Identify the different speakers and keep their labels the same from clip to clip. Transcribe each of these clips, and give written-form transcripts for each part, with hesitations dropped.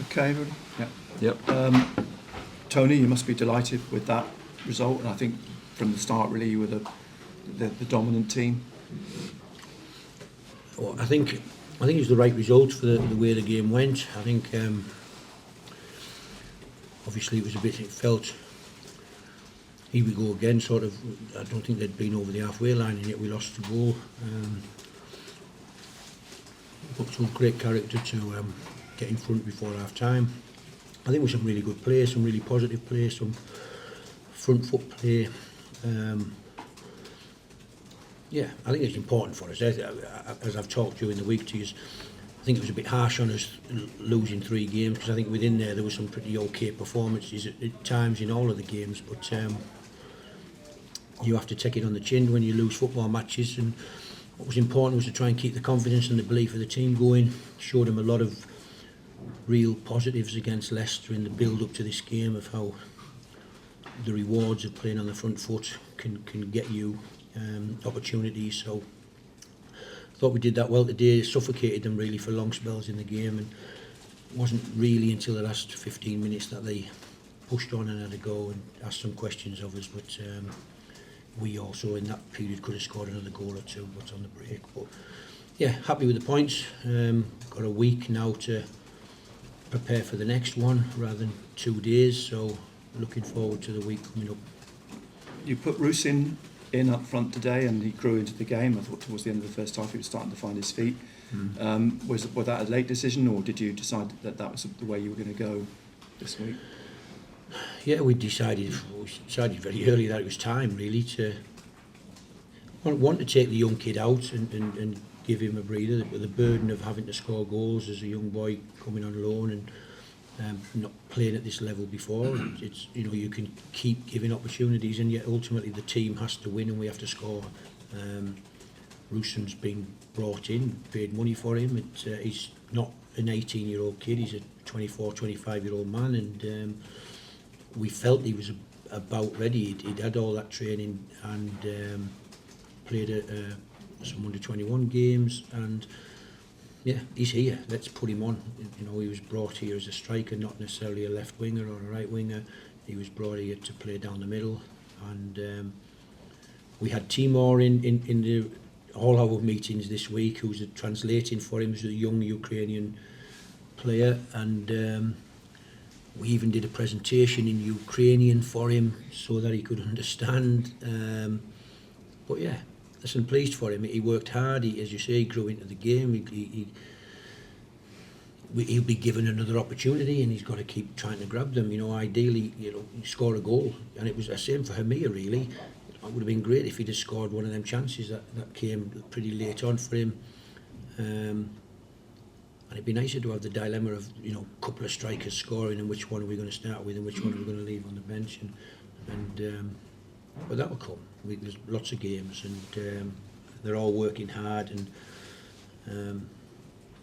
Speaker 1: Okay, everybody? Yeah.
Speaker 2: Yep.
Speaker 1: Tony, you must be delighted with that result, and I think from the start, really, you were the dominant team.
Speaker 3: Well, I think it was the right result for the way the game went. I think obviously it felt here we go again, sort of. I don't think they'd been over the halfway line, and yet we lost the goal. But some great character to get in front before half time. I think it was some really good play, some really positive play, some front foot play. Yeah, I think it's important for us. As I've talked during the week to you, I think it was a bit harsh on us losing 3 games, because I think within there were some pretty okay performances at times in all of the games, but you have to take it on the chin when you lose football matches. And what was important was to try and keep the confidence and the belief of the team going. Showed them a lot of real positives against Leicester in the build up to this game, of how the rewards of playing on the front foot can get you opportunities. So I thought we did that well today. Suffocated them really for long spells in the game, and it wasn't really until the last 15 minutes that they pushed on and had a go and asked some questions of us. But we also in that period could have scored another goal or two, but on the break. But yeah, happy with the points. Got a week now to prepare for the next one rather than 2 days, so looking forward to the week coming up.
Speaker 1: You put Roos in up front today, and he grew into the game. I thought towards the end of the first half he was starting to find his feet. Was that a late decision, or did you decide that was the way you were going to go this week?
Speaker 3: Yeah, we decided very early that it was time really to want to take the young kid out and give him a breather. The burden of having to score goals as a young boy coming on loan and not playing at this level before. It's you can keep giving opportunities, and yet ultimately the team has to win and we have to score. Rooson's been brought in, paid money for him. He's not an 18-year-old kid, he's a 24, 25-year-old man, and we felt he was about ready. He'd had all that training and played some under-21 games, and yeah, he's here. Let's put him on. He was brought here as a striker, not necessarily a left winger or a right winger. He was brought here to play down the middle, and we had Timur in all our meetings this week, who's translating for him as a young Ukrainian player, and we even did a presentation in Ukrainian for him so that he could understand. But yeah, listen, pleased for him. He worked hard. As you say, he grew into the game. He'll be given another opportunity, and he's got to keep trying to grab them. Ideally, score a goal, and it was the same for Hamir really. It would have been great if he'd have scored one of them chances that came pretty late on for him. And it'd be nicer to have the dilemma of a couple of strikers scoring, and which one are we going to start with and which one are we going to leave on the bench, but that will come. There's lots of games, and they're all working hard, and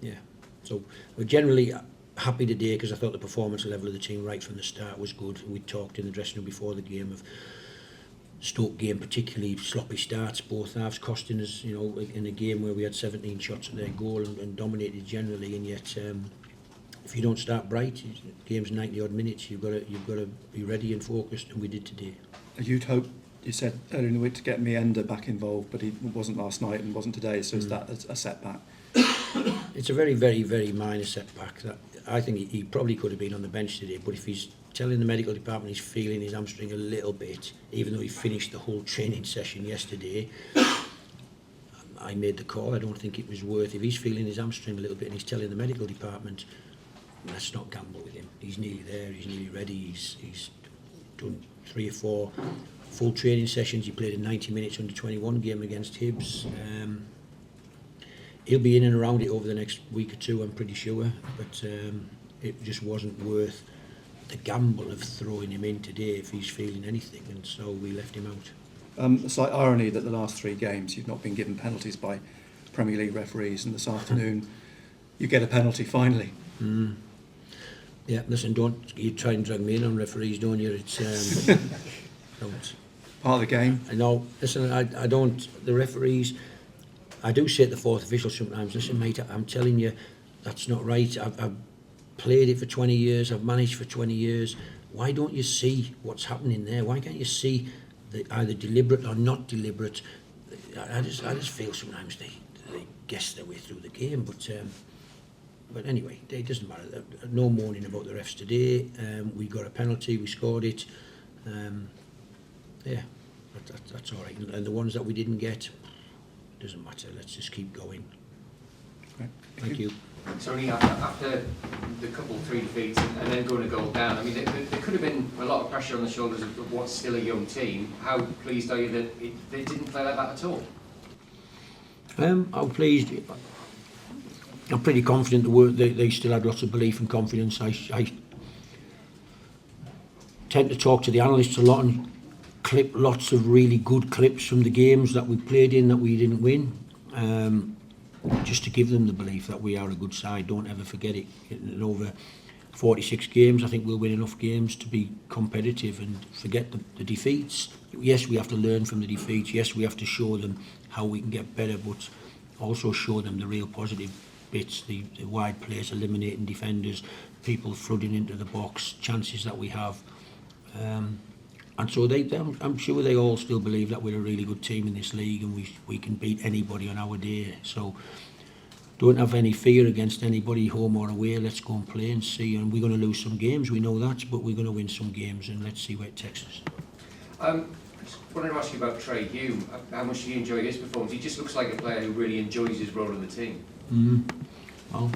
Speaker 3: yeah. So we're generally happy today, because I thought the performance level of the team right from the start was good. We talked in the dressing room before the game of Stoke game, particularly sloppy starts, both halves costing us, in a game where we had 17 shots at their goal and dominated generally, and yet if you don't start bright, game's 90 odd minutes, you've got to be ready and focused, and we did today.
Speaker 1: You'd hope, you said earlier in the week, to get Meander back involved, but he wasn't last night and wasn't today, so is that a setback?
Speaker 3: It's a very, very, very minor setback. That I think he probably could have been on the bench today, but if he's telling the medical department he's feeling his hamstring a little bit, even though he finished the whole training session yesterday, I made the call. I don't think it was worth, if he's feeling his hamstring a little bit and he's telling the medical department, let's not gamble with him. He's nearly there, he's nearly ready, he's done 3 or 4 full training sessions. He played a 90 minutes under 21 game against Hibs. He'll be in and around it over the next week or two, I'm pretty sure, but it just wasn't worth the gamble of throwing him in today if he's feeling anything, and so we left him out.
Speaker 1: It's like irony that the last 3 games you've not been given penalties by Premier League referees, and this afternoon you get a penalty finally.
Speaker 3: Yeah, listen, don't you try and drag me in on referees, don't you? It's don't.
Speaker 1: Part of the game.
Speaker 3: No, listen, I don't. The referees, I do say to the 4th official sometimes, listen mate, I'm telling you, that's not right. played it for 20 years, I've managed for 20 years. Why don't you see what's happening there? Why can't you see the either deliberate or not deliberate? I just feel sometimes they guess their way through the game, but anyway, it doesn't matter. No moaning about the refs today. We got a penalty, we scored it. Yeah, that's all right. And the ones that we didn't get, doesn't matter. Let's just keep going.
Speaker 1: Great.
Speaker 3: Thank you.
Speaker 2: Tony, after the couple 3 defeats and then going a goal down, I mean, there could have been a lot of pressure on the shoulders of what's still a young team. How pleased are you that they didn't play like that at all?
Speaker 3: I'm pleased. I'm pretty confident they still had lots of belief and confidence. I tend to talk to the analysts a lot and clip lots of really good clips from the games that we played in that we didn't win. Just to give them the belief that we are a good side. Don't ever forget it. In over 46 games, I think we'll win enough games to be competitive and forget the defeats. Yes, we have to learn from the defeats. Yes, we have to show them how we can get better, but also show them the real positive bits, the wide plays, eliminating defenders, people flooding into the box, chances that we have. And so I'm sure they all still believe that we're a really good team in this league and we can beat anybody on our day. So don't have any fear against anybody, home or away. Let's go and play and see. And we're going to lose some games, we know that, but we're going to win some games and let's see where it takes us.
Speaker 2: I just wanted to ask you about Trey Hume. How much do you enjoy his performance? He just looks like a player who really enjoys his role in the team.
Speaker 3: Well,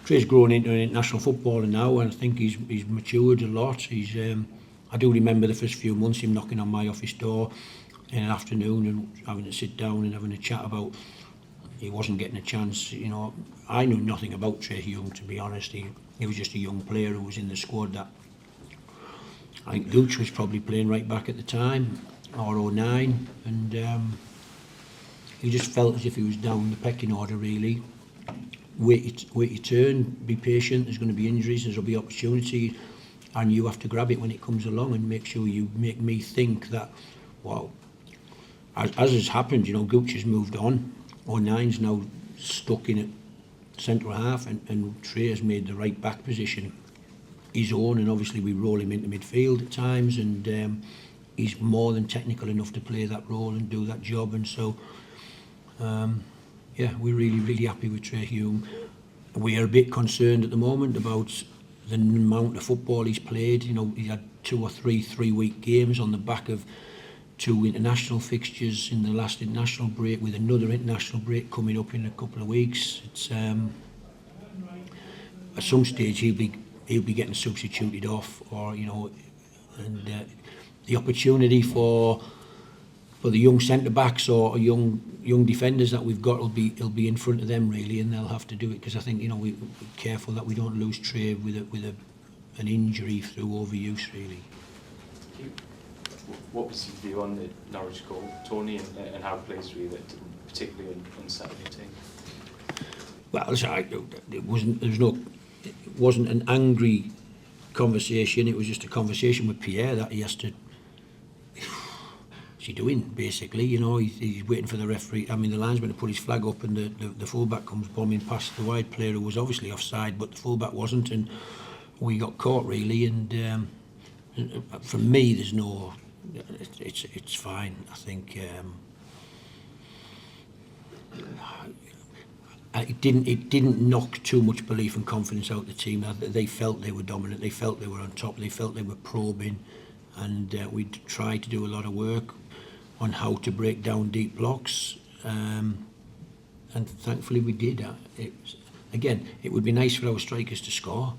Speaker 3: Trey's grown into an international footballer now, and I think he's matured a lot. I do remember the first few months him knocking on my office door in an afternoon and having to sit down and having a chat about he wasn't getting a chance. You know, I knew nothing about Trey Hume, to be honest. He was just a young player who was in the squad that I think Gooch was probably playing right back at the time, or 09, and he just felt as if he was down the pecking order really. Wait your turn, be patient, there's going to be injuries, there'll be opportunity, and you have to grab it when it comes along and make sure you make me think that, well, as has happened, you know, Gooch has moved on, 09's now stuck in at centre half, and Trey has made the right back position his own, and obviously we roll him into midfield at times, and he's more than technical enough to play that role and do that job, and so yeah, we're really happy with Trey Hume. We are a bit concerned at the moment about the amount of football he's played. You know, he had 2 or 3 3-week games on the back of 2 international fixtures in the last international break, with another international break coming up in a couple of weeks. It's at some stage he'll be getting substituted off, or you know, and the opportunity for the young centre backs or young defenders that we've got will be in front of them really, and they'll have to do it, because I think, you know, we're careful that we don't lose Trey with an injury through overuse really.
Speaker 4: What was your view on the Norwich goal, Tony, and how pleased were you that didn't particularly unsettle your team?
Speaker 3: Well, it wasn't an angry conversation. It was just a conversation with Pierre that he has to. What's he doing, basically? You know, he's waiting for the referee. I mean, the linesman to put his flag up, and the fullback comes bombing past the wide player who was obviously offside, but the fullback wasn't, and we got caught really. And for me, there's no. It's fine. I think it didn't knock too much belief and confidence out of the team. They felt they were dominant. They felt they were on top. They felt they were probing, and we tried to do a lot of work on how to break down deep blocks, and thankfully we did. It would be nice for our strikers to score,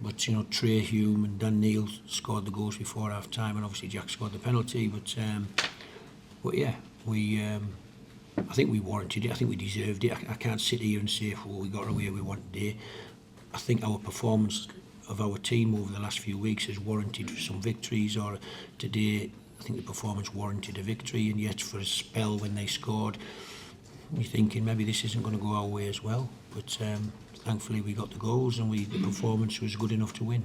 Speaker 3: but you know, Trey Hume and Dan Neil scored the goals before half time, and obviously Jack scored the penalty. But yeah, I think we warranted it. I think we deserved it. I can't sit here and say, "Oh, we got away with one day." I think our performance of our team over the last few weeks has warranted some victories, or today I think the performance warranted a victory, and yet for a spell when they scored, we're thinking maybe this isn't going to go our way as well. But thankfully we got the goals, and the performance was good enough to win.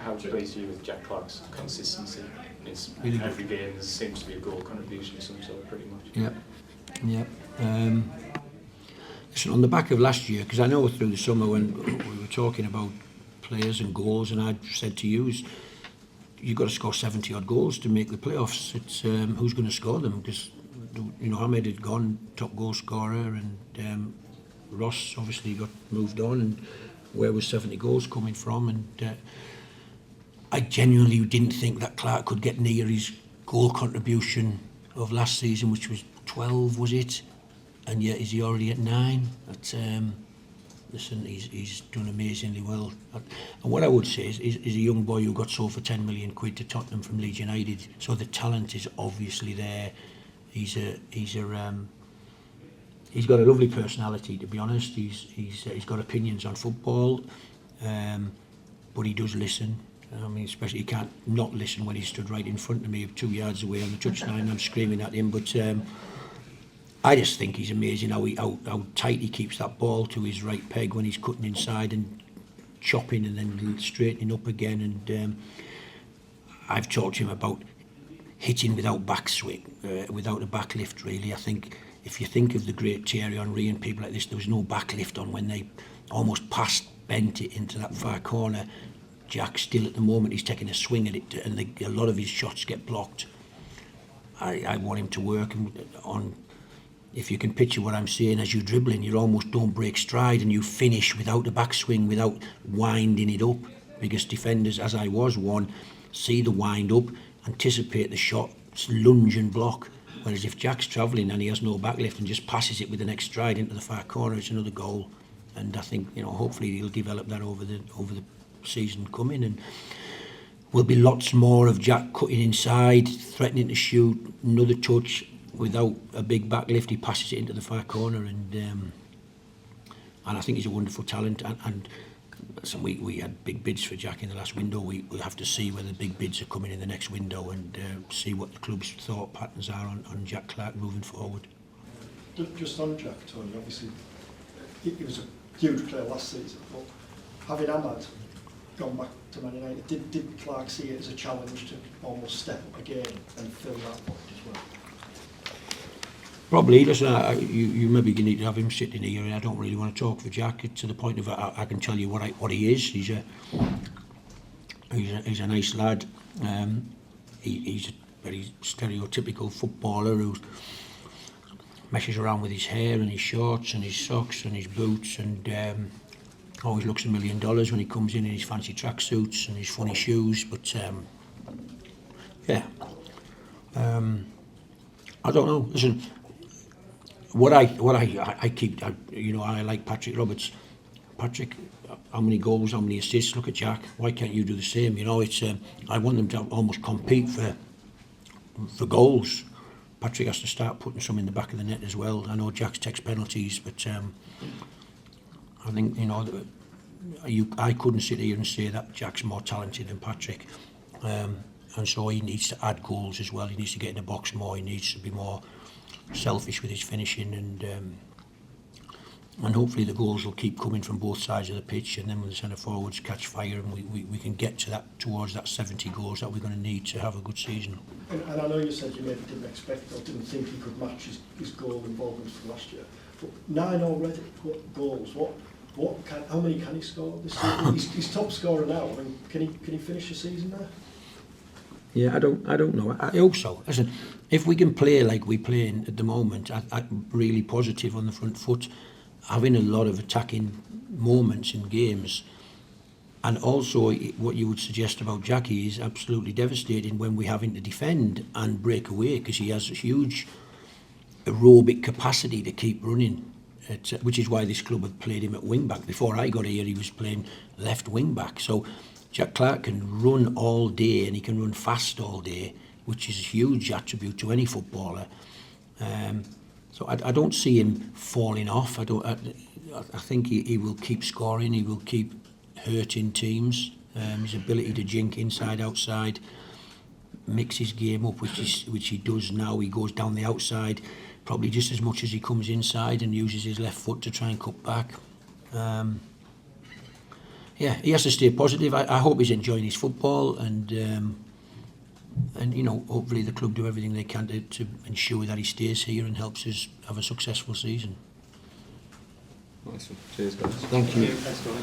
Speaker 4: How pleased are you with Jack Clark's consistency? It's
Speaker 3: really
Speaker 4: every game there seems to be a goal contribution of some sort, pretty much.
Speaker 3: Yeah. Listen, on the back of last year, because I know through the summer when we were talking about players and goals, and I said to you, you've got to score 70 odd goals to make the playoffs. It's who's going to score them, because Ahmed had gone top goal scorer, and Ross obviously got moved on, and where was 70 goals coming from? And I genuinely didn't think that Clark could get near his goal contribution of last season, which was 12, was it? And yet is he already at 9? But, listen, he's done amazingly well. And what I would say is a young boy who got sold for 10 million quid to Tottenham from Leeds United. So the talent is obviously there. He's got a lovely personality, to be honest. He's got opinions on football, but he does listen. I mean, especially he can't not listen when he stood right in front of me 2 yards away on the touchline and I'm screaming at him. But I just think he's amazing how tight he keeps that ball to his right peg when he's cutting inside and chopping and then straightening up again. And I've talked to him about hitting without backswing, without a backlift really. I think if you think of the great Thierry Henry and people like this, there was no backlift on when they almost bent it into that far corner. Jack still at the moment, he's taking a swing at it and a lot of his shots get blocked. I want him to work on, if you can picture what I'm saying, as you're dribbling, you almost don't break stride and you finish without the backswing, without winding it up, because defenders, as I was one, see the wind up, anticipate the shot, lunge and block. Whereas if Jack's travelling and he has no backlift and just passes it with the next stride into the far corner, it's another goal. And I think, hopefully he'll develop that over the season coming, and will be lots more of Jack cutting inside, threatening to shoot, another touch without a big backlift, he passes it into the far corner, and I think he's a wonderful talent. And so we had big bids for Jack in the last window. We'll have to see whether big bids are coming in the next window and see what the club's thought patterns are on Jack Clark moving forward.
Speaker 5: Just on Jack, Tony, obviously he was a huge player last season, but having Ahmad gone back to Man United, did Clark see it as a challenge to almost step up again and fill that void as well?
Speaker 3: Probably. Listen, you maybe need to have him sitting here, and I don't really want to talk for Jack to the point of I can tell you what he is. He's a nice lad. He's a very stereotypical footballer who meshes around with his hair and his shorts and his socks and his boots, and always looks $1 million when he comes in his fancy tracksuits and his funny shoes. But I don't know. Listen, what I keep, I like Patrick Roberts. Patrick, how many goals, how many assists? Look at Jack. Why can't you do the same? It's I want them to almost compete for goals. Patrick has to start putting some in the back of the net as well. I know Jack takes penalties, but I think I couldn't sit here and say that Jack's more talented than Patrick, and so he needs to add goals as well. He needs to get in the box more. He needs to be more selfish with his finishing, and hopefully the goals will keep coming from both sides of the pitch, and then when the centre forwards catch fire and we can get to that, towards that 70 goals that we're going to need to have a good season.
Speaker 5: And I know you said you maybe didn't expect or didn't think he could match his goal involvement from last year, but 9 already goals. How many can he score this season? He's top scorer now. I mean, can he finish the season there?
Speaker 3: Yeah, I don't know. I hope so. Listen, if we can play like we play at the moment, I'm really positive on the front foot, having a lot of attacking moments in games. And also what you would suggest about Jackie is absolutely devastating when we're having to defend and break away, because he has a huge aerobic capacity to keep running, which is why this club had played him at wing back. Before I got here, he was playing left wing back. So Jack Clark can run all day and he can run fast all day, which is a huge attribute to any footballer. So I don't see him falling off. I think he will keep scoring. He will keep hurting teams. His ability to jink inside, outside, mix his game up, which he does now. He goes down the outside probably just as much as he comes inside and uses his left foot to try and cut back. He has to stay positive. I hope he's enjoying his football, and hopefully the club do everything they can to ensure that he stays here and helps us have a successful season.
Speaker 1: Nice one. Cheers, guys.
Speaker 3: Thank you.
Speaker 1: Thanks, Colin.